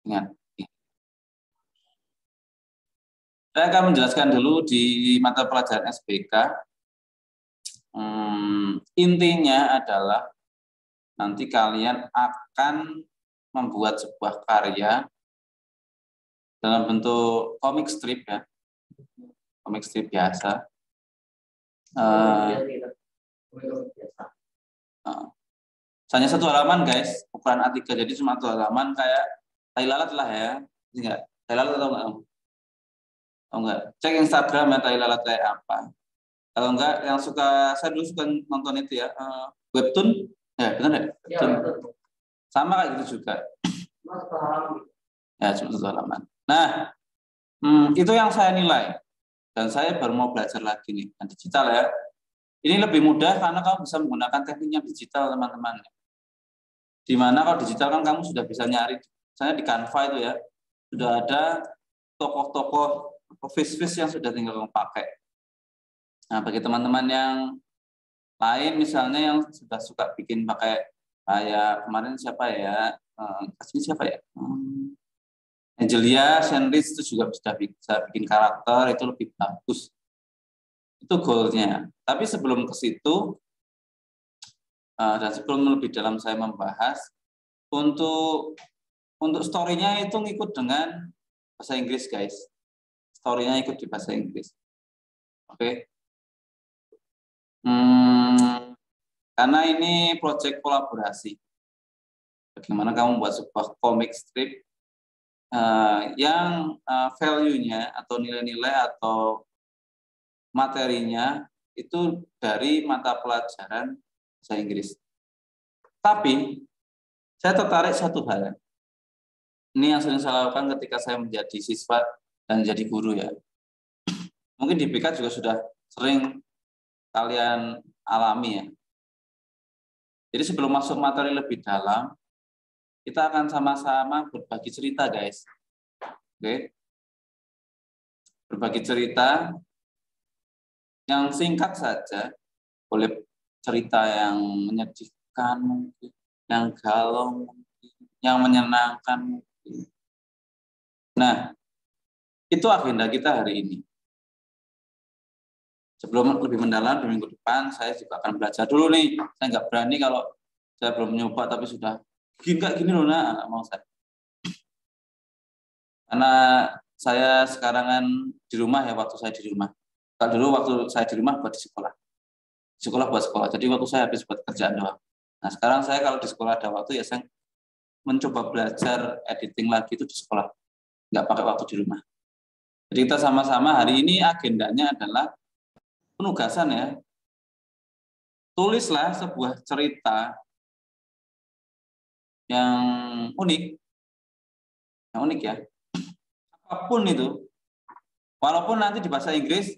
Ingat. Saya akan menjelaskan dulu di mata pelajaran SBK. Intinya adalah nanti kalian akan membuat sebuah karya dalam bentuk komik strip ya, komik strip biasa. Hanya 1 halaman guys, ukuran A3, jadi cuma 1 halaman kayak tai lalat lah ya. Enggak, tai lalat atau enggak? Oh enggak, cek Instagram ya tai lalat kayak apa. Kalau enggak, yang saya dulu suka nonton itu ya, webtoon, ya benar ya? Ya, sama kayak gitu juga. Ya, cuma 1 halaman. Nah, itu yang saya nilai. Dan saya baru mau belajar lagi nih, yang digital ya. Ini lebih mudah karena kamu bisa menggunakan tekniknya digital, teman-teman. Di mana kalau digital kan kamu sudah bisa nyari, misalnya di Canva itu ya, sudah ada tokoh-tokoh face-face yang sudah tinggal kamu pakai. Nah, bagi teman-teman yang lain misalnya yang sudah suka bikin pakai kayak kemarin siapa ya, siapa ya, Angelia Sandwich itu juga sudah bisa bikin karakter, itu lebih bagus. Itu goalnya. Tapi sebelum ke situ dan sebelum lebih dalam saya membahas, untuk story-nya itu ngikut dengan bahasa Inggris guys. Story-nya ikut di bahasa Inggris. Oke. Karena ini proyek kolaborasi. Bagaimana kamu membuat sebuah komik strip yang value-nya atau nilai-nilai atau materinya itu dari mata pelajaran bahasa Inggris. Tapi saya tertarik satu hal. Ini yang sering saya lakukan ketika saya menjadi siswa dan jadi guru ya. Mungkin di BK juga sudah sering kalian alami ya. Jadi sebelum masuk materi lebih dalam, kita akan sama-sama berbagi cerita guys. Oke. Berbagi cerita yang singkat saja, boleh cerita yang menyedihkan mungkin, yang galau mungkin, yang menyenangkan mungkin. Nah, itu agenda kita hari ini. Sebelum lebih mendalam di minggu depan, saya juga akan belajar dulu nih. Saya nggak berani kalau saya belum nyoba tapi sudah gini loh, nah mau saya. Karena saya sekarang kan di rumah ya, waktu saya di rumah. Kalau dulu waktu saya di rumah buat di sekolah. Sekolah buat sekolah. Jadi waktu saya habis buat kerjaan doang. Nah sekarang saya kalau di sekolah ada waktu ya saya mencoba belajar editing lagi itu di sekolah. Nggak pakai waktu di rumah. Jadi kita sama-sama hari ini agendanya adalah penugasan ya. Tulislah sebuah cerita yang unik. Yang unik ya. Apapun itu. Walaupun nanti di bahasa Inggris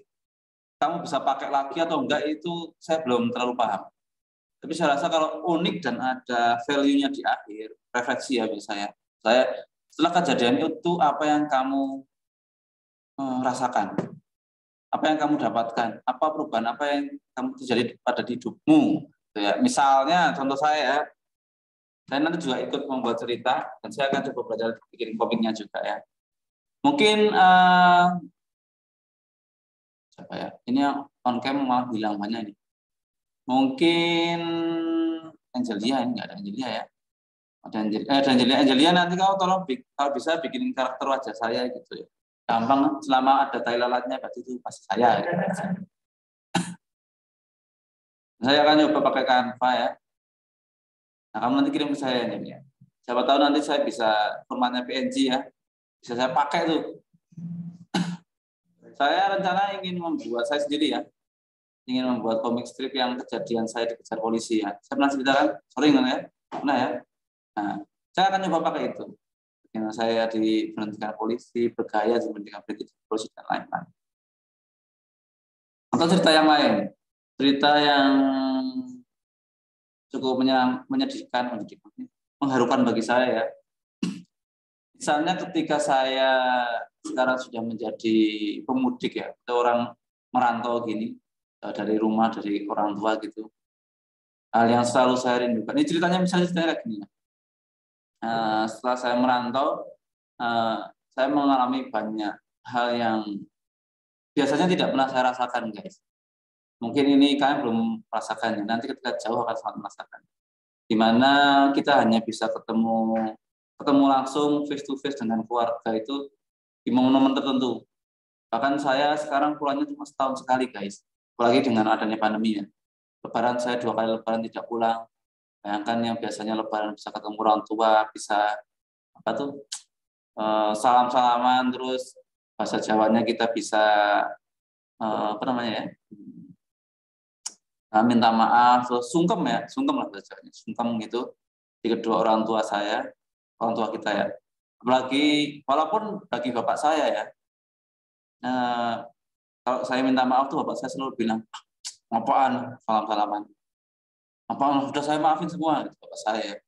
kamu bisa pakai lagi atau enggak itu saya belum terlalu paham. Tapi saya rasa kalau unik dan ada value-nya di akhir, refleksi ya misalnya. Saya setelah kejadian itu apa yang kamu rasakan? Apa yang kamu dapatkan? Apa perubahan apa yang kamu terjadi pada hidupmu? Gitu ya. Misalnya contoh saya nanti juga ikut membuat cerita dan saya akan coba belajar bikin komiknya juga ya. Mungkin siapa ya? Ini yang on cam malah bilang banyak nih. Mungkin Angelia, ini nggak ada Angelia ya. Ada Angelia nanti kalau bisa bikin karakter wajah saya gitu ya. Gampang, selama ada tai lalatnya berarti itu pasti saya. Gitu. Saya akan coba pakai Canva ya. Nah, kamu nanti kirim ke saya ya. Siapa tahu nanti saya bisa formatnya PNG ya. Bisa saya pakai tuh. Saya rencana ingin membuat saya sendiri ya. Ingin membuat komik strip yang kejadian saya dikejar polisi ya. Saya pernah ceritakan, sering kan ya? Pernah ya? Nah, saya akan coba pakai itu. Karena saya diberhentikan polisi, bergaya diberhentikan polisi dan lain-lain. Atau cerita yang lain, cerita yang cukup menyedihkan, mengharukan bagi saya ya. Misalnya ketika saya sekarang sudah menjadi pemudik ya, orang merantau gini dari rumah, dari orang tua gitu. Hal yang selalu saya rindukan. Ini ceritanya misalnya kayak gini ya. Setelah saya merantau, saya mengalami banyak hal yang biasanya tidak pernah saya rasakan, guys. Mungkin ini kalian belum merasakannya. Nanti ketika jauh akan sangat merasakan. Di mana kita hanya bisa ketemu langsung face to face dengan keluarga itu di momen-momen tertentu. Bahkan saya sekarang pulangnya cuma setahun sekali, guys. Apalagi dengan adanya pandemi ya. Lebaran saya 2 kali lebaran tidak pulang. Bayangkan yang biasanya lebaran bisa ketemu orang tua, bisa apa tuh salam-salaman, terus bahasa Jawanya kita bisa apa namanya ya, minta maaf, terus sungkem ya, sungkem lah bahasanya, sungkem gitu di kedua orang tua saya, orang tua kita ya. Apalagi walaupun bagi bapak saya ya, kalau saya minta maaf tuh bapak saya selalu bilang, apaan salam-salaman, apaan sudah saya maafin semua gitu bapak saya.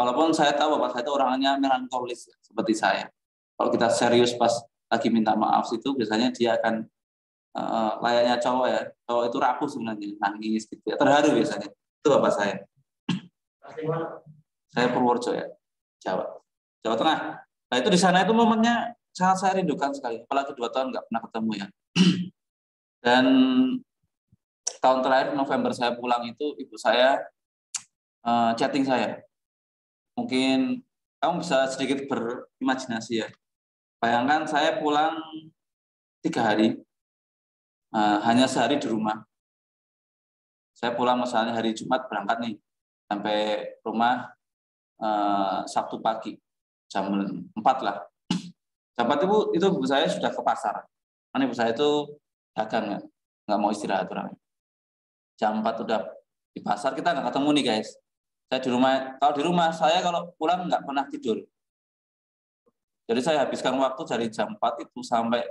Walaupun saya tahu bapak saya itu orangnya melankolis seperti saya. Kalau kita serius pas lagi minta maaf itu biasanya dia akan layaknya cowok ya. Cowok itu rapuh sebenarnya, nangis gitu ya. Terharu biasanya. Itu bapak saya. Saya Purworejo ya, Jawa Tengah. Nah itu di sana itu momennya sangat saya rindukan sekali. Apalagi 2 tahun nggak pernah ketemu ya. Dan tahun terakhir November saya pulang itu ibu saya chatting saya. Mungkin kamu bisa sedikit berimajinasi ya. Bayangkan saya pulang 3 hari, hanya sehari di rumah. Saya pulang misalnya hari Jumat berangkat nih, sampai rumah Sabtu pagi, jam 4 lah. Jam 4 itu ibu saya sudah ke pasar. Karena ibu saya itu dagang, nggak mau istirahat orangnya. Jam 4 udah di pasar, kita nggak ketemu nih guys. Saya di rumah, kalau di rumah saya kalau pulang nggak pernah tidur. Jadi saya habiskan waktu dari jam 4 itu sampai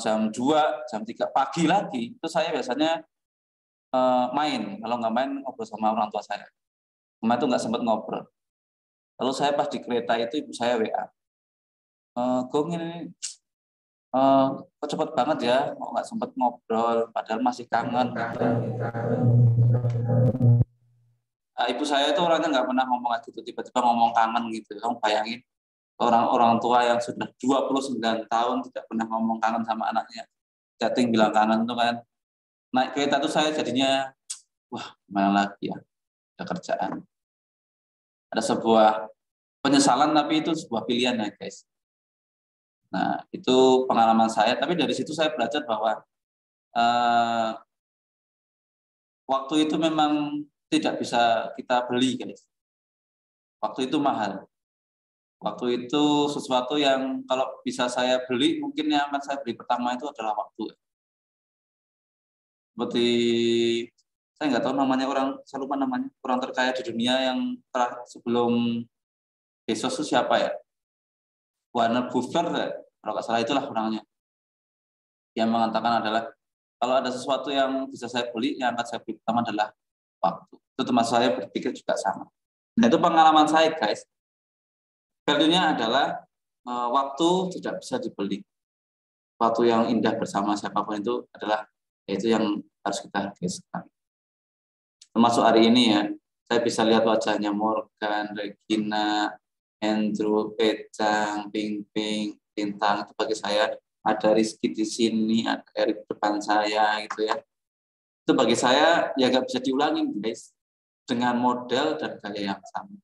jam 2, jam 3 pagi lagi. Itu saya biasanya main. Kalau nggak main, ngobrol sama orang tua saya. Kemarin itu nggak sempat ngobrol. Lalu saya pas di kereta itu ibu saya WA. Gong ini kok cepet banget ya, kok nggak sempat ngobrol, padahal masih kangen. Ibu saya itu orangnya nggak pernah ngomong kayak gitu, tiba-tiba ngomong kangen gitu. Kamu bayangin, orang tua yang sudah 29 tahun tidak pernah ngomong kangen sama anaknya. Chatting bilang kangen tuh kan. Naik kereta tuh saya jadinya, wah mana lagi ya, ada kerjaan. Ada sebuah penyesalan, tapi itu sebuah pilihan ya guys. Nah itu pengalaman saya, tapi dari situ saya belajar bahwa waktu itu memang tidak bisa kita beli guys. Waktu itu mahal. Waktu itu sesuatu yang kalau bisa saya beli, mungkin yang akan saya beli pertama itu adalah waktu. Seperti saya nggak tahu namanya saya lupa namanya, orang terkaya di dunia yang sebelum Bezos itu siapa ya? Warren Buffett ya? Kalau nggak salah itulah orangnya. Yang mengatakan adalah kalau ada sesuatu yang bisa saya beli, yang akan saya beli pertama adalah waktu. Itu termasuk saya berpikir juga sama. Nah itu pengalaman saya guys. Value-nya adalah waktu tidak bisa dibeli. Waktu yang indah bersama siapapun itu adalah yaitu yang harus kita hargai sekali. Termasuk hari ini ya, saya bisa lihat wajahnya Morgan, Regina, Andrew, Ecang, Ping Ping, Tintang. Itu bagi saya ada Rizky di sini, ada Erik depan saya gitu ya. Itu bagi saya ya nggak bisa diulangin guys, dengan model dan gaya yang sama.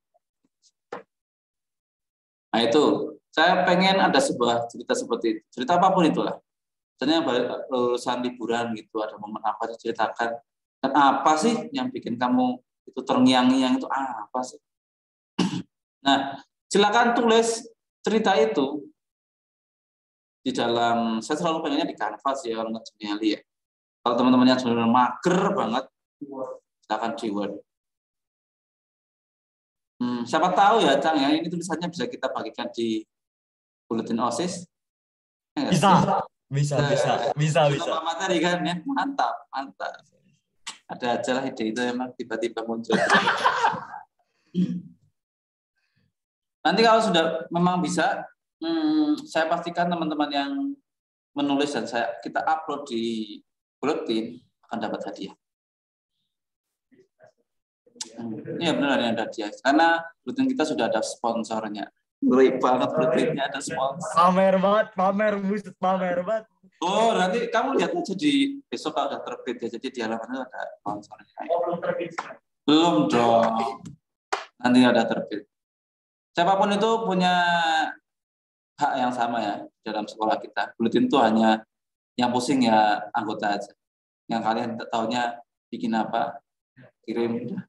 Nah itu, saya pengen ada sebuah cerita seperti itu. Cerita apapun itulah. Misalnya lulusan liburan gitu, ada momen apa diceritakan. Dan apa sih yang bikin kamu itu terngiang-ngiang itu apa sih? Nah, silakan tulis cerita itu di dalam, saya selalu pengennya di kanvas ya, kalau nggak Geniali ya. Kalau teman-teman yang sebenarnya mager banget, silakan di Word. Siapa tahu ya, Cang ya, ini tulisannya bisa kita bagikan di buletin OSIS. Ya, bisa. Materi kan ya, mantap. Ada aja lah ide itu emang tiba-tiba muncul. Nanti kalau sudah memang bisa, saya pastikan teman-teman yang menulis dan kita upload di buletin akan dapat hadiah. Iya benar ada hadiah. Karena buletin kita sudah ada sponsornya. Ngeri banget blueprintnya ada sponsor. Pamer banget. Oh, nanti kamu lihat aja di besok kalau udah terbit ya. Jadi di halaman itu ada sponsornya. Oh, belum terbit. Belum dong. Nanti ada terbit. Siapapun itu punya hak yang sama ya dalam sekolah kita. Bulletin itu hanya yang pusing ya anggota aja. Yang kalian tahunya bikin apa, kirim.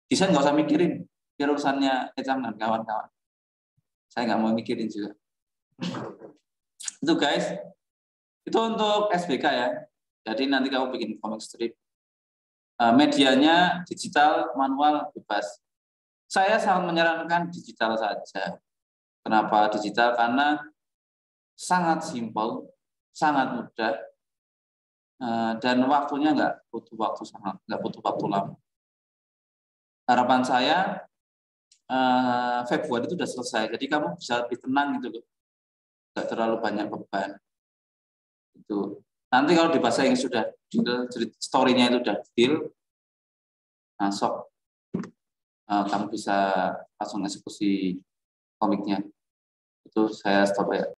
Desain nggak usah mikirin. Biar urusannya Ecam dan kawan-kawan. Saya nggak mau mikirin juga. Itu guys. Itu untuk SBK ya. Jadi nanti kamu bikin comic strip. Medianya digital, manual, bebas. Saya sangat menyarankan digital saja. Kenapa digital? Karena sangat simpel, sangat mudah, dan waktunya nggak butuh waktu lama. Harapan saya Februari itu sudah selesai, jadi kamu bisa lebih tenang gitu loh, nggak terlalu banyak beban. Itu nanti kalau di bahasa Inggris sudah deal, story-nya itu udah deal, nah sok kamu bisa langsung eksekusi komiknya. Itu saya stop ya.